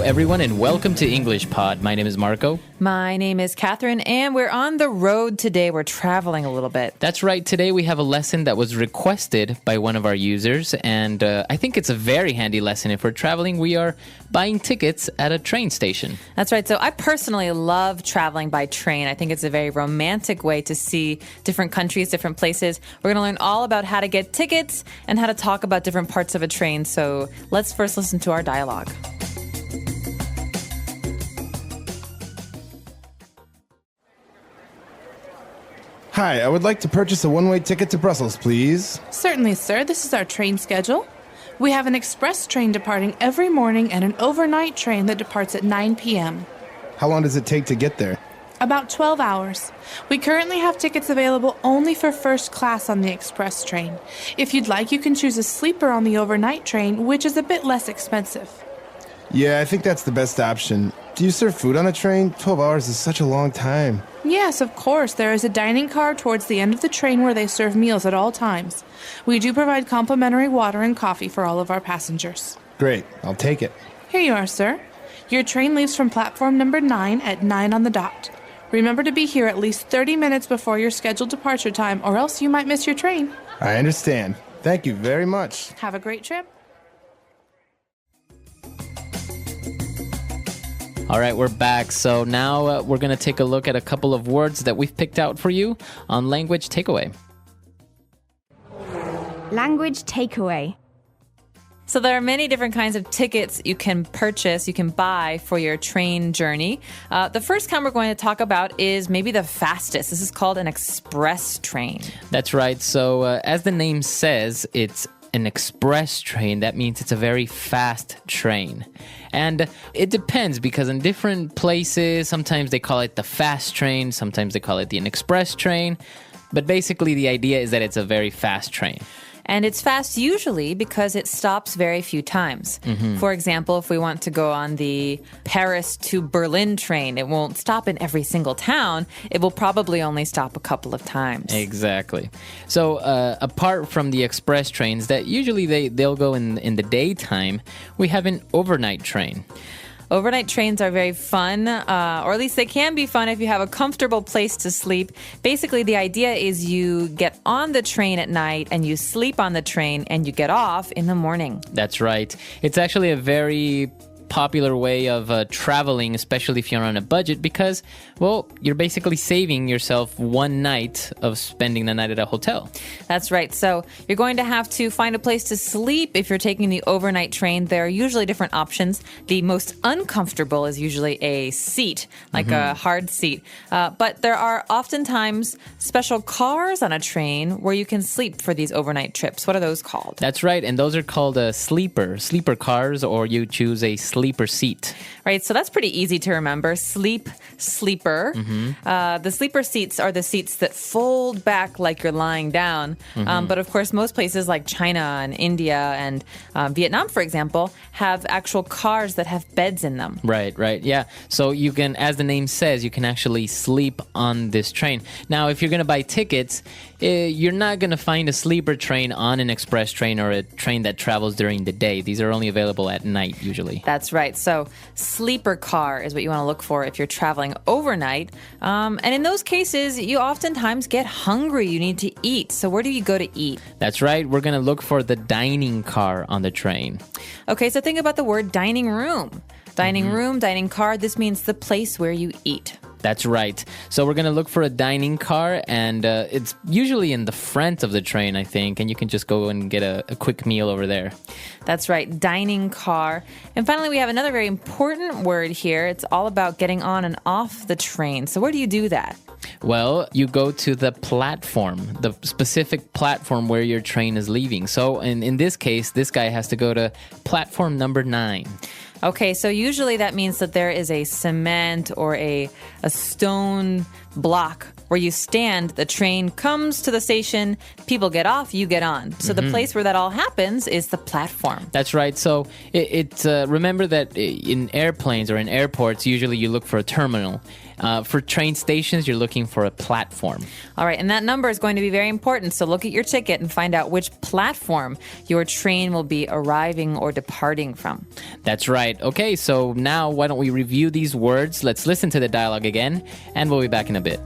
everyone, and welcome to English Pod. My name is Marco. My name is Catherine, and we're on the road today. We're traveling a little bit. That's right. Today we have a lesson that was requested by one of our users, and I think it's a very handy lesson if we're traveling. We are buying tickets at a train station. That's right. So I personally love traveling by train. I think it's a very romantic way to see different countries, different places. We're going to learn all about how to get tickets and how to talk about different parts of a train. So let's first listen to our dialogue. Hi, I would like to purchase a one-way ticket to Brussels, please. Certainly, sir. This is our train schedule. We have an express train departing every morning and an overnight train that departs at 9 p.m. How long does it take to get there? About 12 hours. We currently have tickets available only for first class on the express train. If you'd like, you can choose a sleeper on the overnight train, which is a bit less expensive. Yeah, I think that's the best option. Do you serve food on a train? 12 hours is such a long time. Yes, of course. There is a dining car towards the end of the train where they serve meals at all times. We do provide complimentary water and coffee for all of our passengers. Great, I'll take it. Here you are, sir. Your train leaves from platform number 9 at 9 on the dot. Remember to be here at least 30 minutes before your scheduled departure time, or else you might miss your train. I understand. Thank you very much. Have a great trip. All right, we're back. So now we're going to take a look at a couple of words that we've picked out for you on Language Takeaway. Language takeaway. So there are many different kinds of tickets you can purchase, you can buy for your train journey. The first kind we're going to talk about is maybe the fastest. This is called an express train. That's right. So as the name says, it's an express train. That means it's a very fast train. And it depends because in different places, sometimes they call it the fast train, sometimes they call it the express train. But basically the idea is that it's a very fast train. And it's fast usually because it stops very few times. For example, if we want to go on the Paris to Berlin train, it won't stop in every single town. It will probably only stop a couple of times. Exactly. So apart from the express trains that usually they'll go in the daytime, we have an overnight train. Overnight trains are very fun, or at least they can be fun if you have a comfortable place to sleep. Basically, the idea is you get on the train at night and you sleep on the train and you get off in the morning. That's right. It's actually a very popular way of traveling, especially if you're on a budget, because, well, you're basically saving yourself one night of spending the night at a hotel. That's right. So you're going to have to find a place to sleep if you're taking the overnight train. There are usually different options. The most uncomfortable is usually a seat, like a hard seat. But there are oftentimes special cars on a train where you can sleep for these overnight trips. What are those called? That's right. And those are called sleeper cars, or you choose a sleeper seat. Right, so that's pretty easy to remember. Sleep, sleeper. The sleeper seats are the seats that fold back like you're lying down. But of course, most places like China and India and Vietnam, for example, have actual cars that have beds in them. Right. Yeah. So you can, as the name says, you can actually sleep on this train. Now, if you're going to buy tickets, you're not going to find a sleeper train on an express train or a train that travels during the day. These are only available at night, usually. That's right. So sleeper car is what you want to look for if you're traveling overnight. And in those cases, you oftentimes get hungry. You need to eat. So where do you go to eat? That's right. We're going to look for the dining car on the train. Okay, so think about the word dining room. Dining room, dining car, this means the place where you eat. That's right. So we're going to look for a dining car, and it's usually in the front of the train, I think, and you can just go and get a quick meal over there. That's right, dining car. And finally, we have another very important word here. It's all about getting on and off the train. So where do you do that? Well, you go to the platform, the specific platform where your train is leaving. So in this case, this guy has to go to platform number 9. Okay, so usually that means that there is a cement or a stone block where you stand, the train comes to the station, people get off, you get on. So the place where that all happens is the platform. That's right. So remember that in airplanes or in airports, usually you look for a terminal. For train stations, you're looking for a platform. All right, and that number is going to be very important. So look at your ticket and find out which platform your train will be arriving or departing from. That's right. Okay, so now why don't we review these words? Let's listen to the dialogue again, and we'll be back in a bit.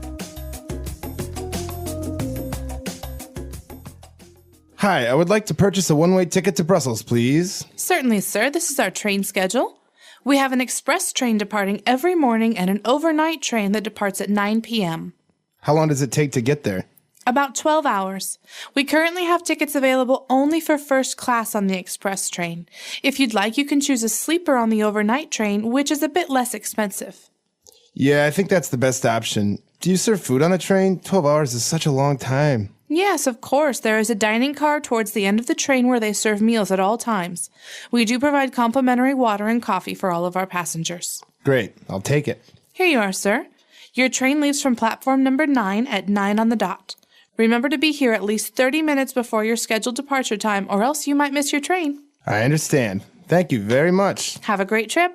Hi, I would like to purchase a one-way ticket to Brussels, please. Certainly, sir. This is our train schedule. We have an express train departing every morning and an overnight train that departs at 9 p.m. How long does it take to get there? About 12 hours. We currently have tickets available only for first class on the express train. If you'd like, you can choose a sleeper on the overnight train, which is a bit less expensive. Yeah, I think that's the best option. Do you serve food on a train? 12 hours is such a long time. Yes, of course. There is a dining car towards the end of the train where they serve meals at all times. We do provide complimentary water and coffee for all of our passengers. Great, I'll take it. Here you are, sir. Your train leaves from platform number 9 at 9 on the dot. Remember to be here at least 30 minutes before your scheduled departure time, or else you might miss your train. I understand. Thank you very much. Have a great trip.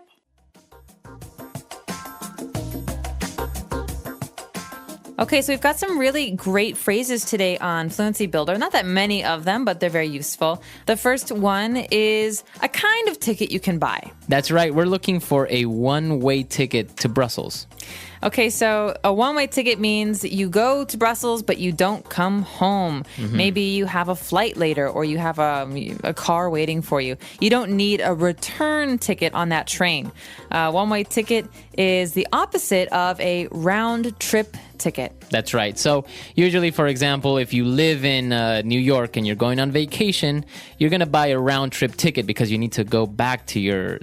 Okay, so we've got some really great phrases today on Fluency Builder. Not that many of them, but they're very useful. The first one is a kind of ticket you can buy. That's right. We're looking for a one-way ticket to Brussels. Okay, so a one-way ticket means you go to Brussels, but you don't come home. Maybe you have a flight later, or you have a car waiting for you. You don't need a return ticket on that train. One-way ticket is the opposite of a round-trip ticket. That's right. So usually, for example, if you live in New York and you're going on vacation, you're going to buy a round-trip ticket because you need to go back to your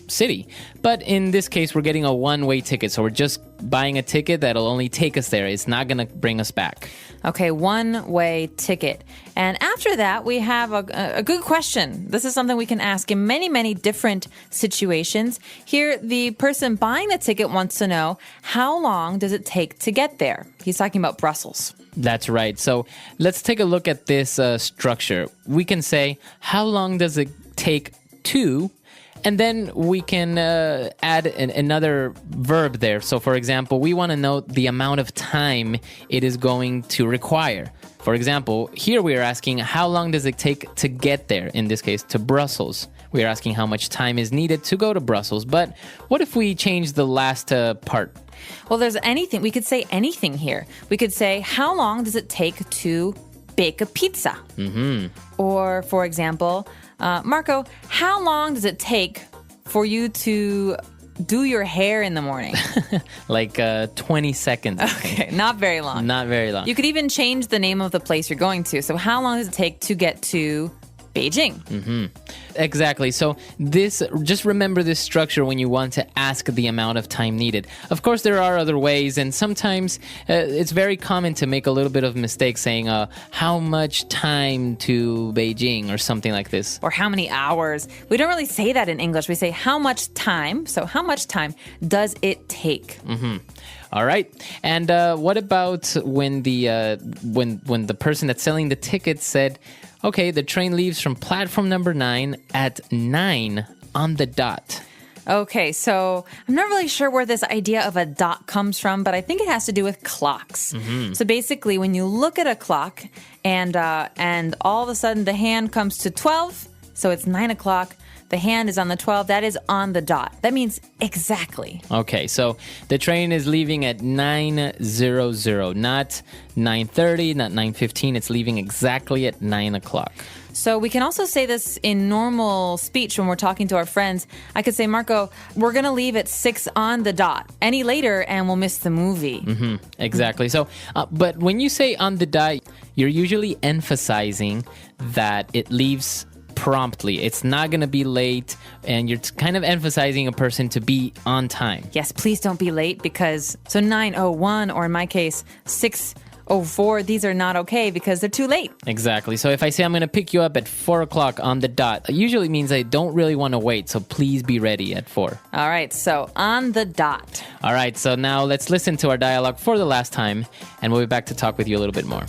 city. But in this case, we're getting a one-way ticket, so we're just buying a ticket that'll only take us there. It's not going to bring us back. Okay, one-way ticket. And after that, we have a good question. This is something we can ask in many, many different situations. Here, the person buying the ticket wants to know, how long does it take to get there? He's talking about Brussels. That's right. So let's take a look at this structure. We can say, how long does it take to... And then we can add another verb there. So, for example, we want to know the amount of time it is going to require. For example, here we are asking, how long does it take to get there? In this case, to Brussels. We are asking how much time is needed to go to Brussels. But what if we change the last part? Well, there's anything. We could say anything here. We could say, how long does it take to bake a pizza? Or, for example... Marco, how long does it take for you to do your hair in the morning? Like 20 seconds. Okay, not very long. Not very long. You could even change the name of the place you're going to. So how long does it take to get to Beijing? Exactly. So just remember this structure when you want to ask the amount of time needed. Of course, there are other ways, and sometimes it's very common to make a little bit of mistake saying, how much time to Beijing or something like this. Or how many hours. We don't really say that in English. We say how much time. So how much time does it take? All right. And what about when the person that's selling the ticket said, okay, the train leaves from platform number 9 at 9 on the dot. Okay, so I'm not really sure where this idea of a dot comes from, but I think it has to do with clocks. So basically, when you look at a clock and all of a sudden the hand comes to 12, so it's 9 o'clock, the hand is on the 12, that is on the dot. That means exactly. Okay, so the train is leaving at 9:00, not 9:30, not 9:15. It's leaving exactly at 9 o'clock. So we can also say this in normal speech when we're talking to our friends. I could say, Marco, we're going to leave at 6 on the dot. Any later and we'll miss the movie. Exactly. So, but when you say on the dot, you're usually emphasizing that it leaves promptly. It's not going to be late, and you're kind of emphasizing a person to be on time. Yes, please don't be late because, so 9:01, or in my case, 6:01, Oh, 4, these are not okay because they're too late. Exactly. So if I say I'm going to pick you up at 4 o'clock on the dot, it usually means I don't really want to wait. So please be ready at 4. All right, so on the dot. All right. So now let's listen to our dialogue for the last time, and we'll be back to talk with you a little bit more.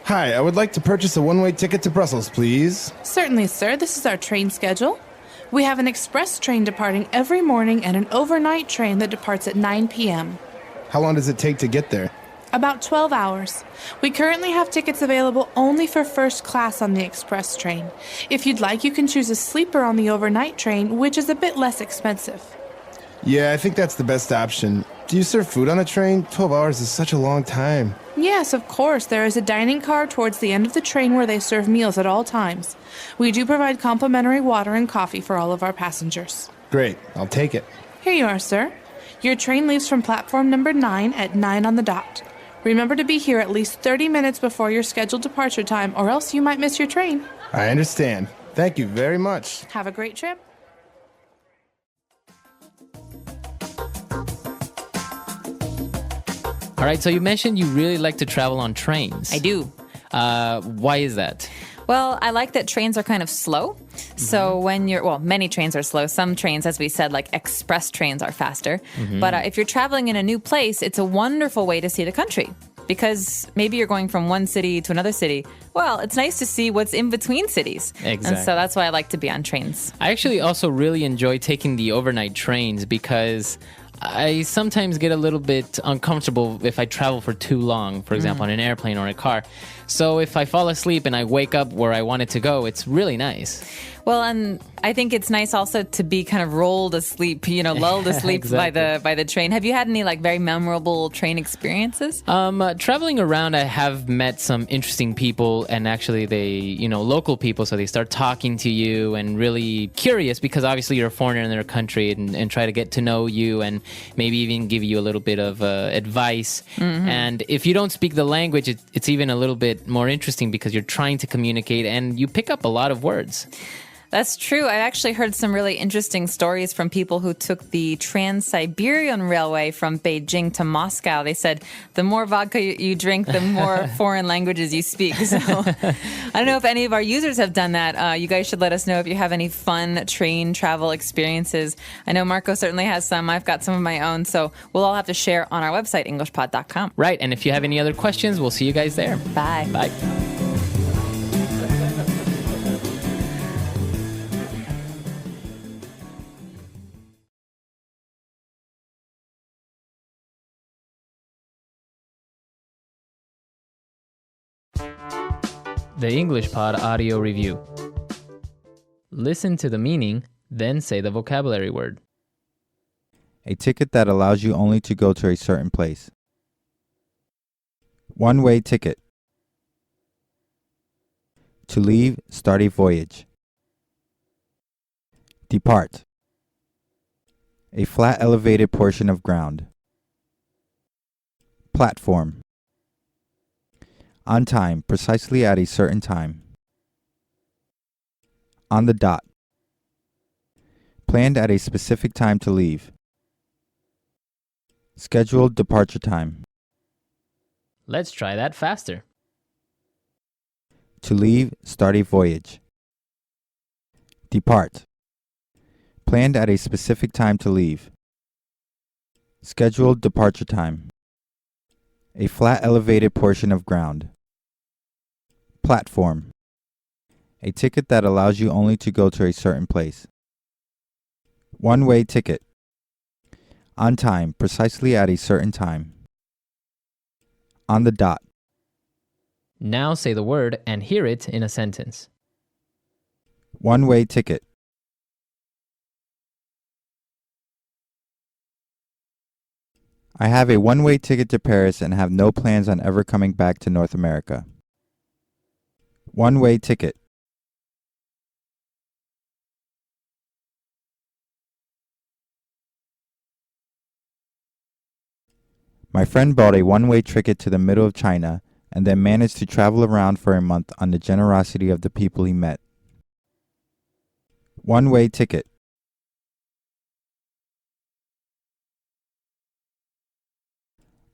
Hi, I would like to purchase a one-way ticket to Brussels, please. Certainly, sir. This is our train schedule. We have an express train departing every morning and an overnight train that departs at 9 p.m. How long does it take to get there? About 12 hours. We currently have tickets available only for first class on the express train. If you'd like, you can choose a sleeper on the overnight train, which is a bit less expensive. Yeah, I think that's the best option. Do you serve food on a train? 12 hours is such a long time. Yes, of course. There is a dining car towards the end of the train where they serve meals at all times. We do provide complimentary water and coffee for all of our passengers. Great, I'll take it. Here you are, sir. Your train leaves from platform number 9 at 9 on the dot. Remember to be here at least 30 minutes before your scheduled departure time, or else you might miss your train. I understand. Thank you very much. Have a great trip. All right. So you mentioned you really like to travel on trains. I do. Why is that? Well, I like that trains are kind of slow. So when many trains are slow. Some trains, as we said, like express trains are faster. But if you're traveling in a new place, it's a wonderful way to see the country. Because maybe you're going from one city to another city. Well, it's nice to see what's in between cities. Exactly. And so that's why I like to be on trains. I actually also really enjoy taking the overnight trains because I sometimes get a little bit uncomfortable if I travel for too long, for example, on an airplane or a car. So if I fall asleep and I wake up where I wanted to go, it's really nice. Well, and I think it's nice also to be kind of rolled asleep, lulled asleep Exactly. by the train. Have you had any very memorable train experiences? Traveling around, I have met some interesting people, and actually they, local people, so they start talking to you and really curious because obviously you're a foreigner in their country and try to get to know you and maybe even give you a little bit of advice. And if you don't speak the language, it's even a little bit more interesting because you're trying to communicate and you pick up a lot of words. That's true. I actually heard some really interesting stories from people who took the Trans-Siberian Railway from Beijing to Moscow. They said the more vodka you drink, the more foreign languages you speak. So I don't know if any of our users have done that. You guys should let us know if you have any fun train travel experiences. I know Marco certainly has some. I've got some of my own. So we'll all have to share on our website, EnglishPod.com. Right. And if you have any other questions, we'll see you guys there. Bye. Bye. The English Pod Audio Review. Listen to the meaning, then say the vocabulary word. A ticket that allows you only to go to a certain place. One-way ticket. To leave, start a voyage. Depart. A flat elevated portion of ground. Platform. On time, precisely at a certain time. On the dot. Planned at a specific time to leave. Scheduled departure time. Let's try that faster. To leave, start a voyage. Depart. Planned at a specific time to leave. Scheduled departure time. A flat elevated portion of ground. Platform. A ticket that allows you only to go to a certain place. One-way ticket. On time, precisely at a certain time. On the dot. Now say the word and hear it in a sentence. One-way ticket. I have a one-way ticket to Paris and have no plans on ever coming back to North America. One-way ticket. My friend bought a one-way ticket to the middle of China and then managed to travel around for a month on the generosity of the people he met. One-way ticket.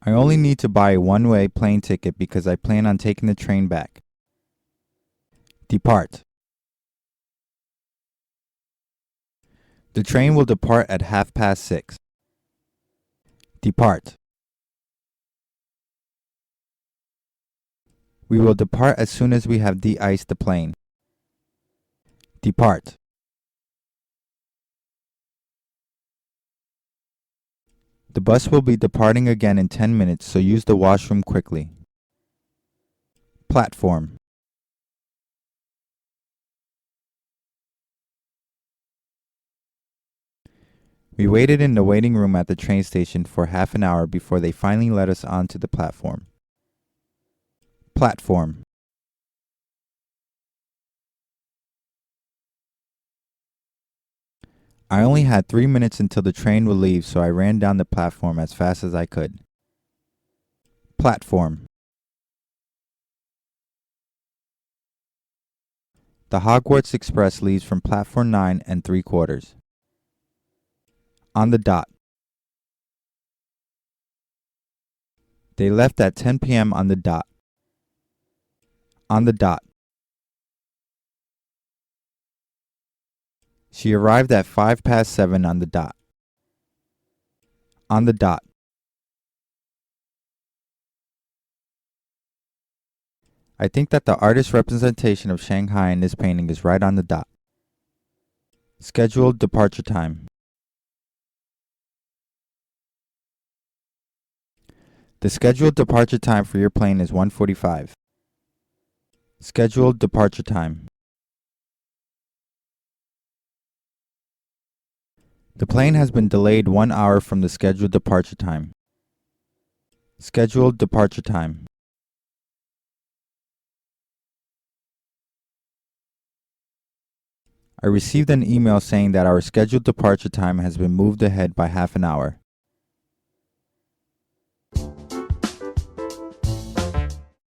I only need to buy a one-way plane ticket because I plan on taking the train back. Depart. The train will depart at 6:30. Depart. We will depart as soon as we have de-iced the plane. Depart. The bus will be departing again in 10 minutes, so use the washroom quickly. Platform. We waited in the waiting room at the train station for half an hour before they finally let us onto the platform. Platform. I only had 3 minutes until the train would leave, so I ran down the platform as fast as I could. Platform. The Hogwarts Express leaves from platform 9 3/4. On the dot. They left at 10 p.m. on the dot. On the dot. She arrived at 7:05 on the dot. On the dot. I think that the artist's representation of Shanghai in this painting is right on the dot. Scheduled departure time. The scheduled departure time for your plane is 1:45. Scheduled departure time. The plane has been delayed 1 hour from the scheduled departure time. Scheduled departure time. I received an email saying that our scheduled departure time has been moved ahead by half an hour.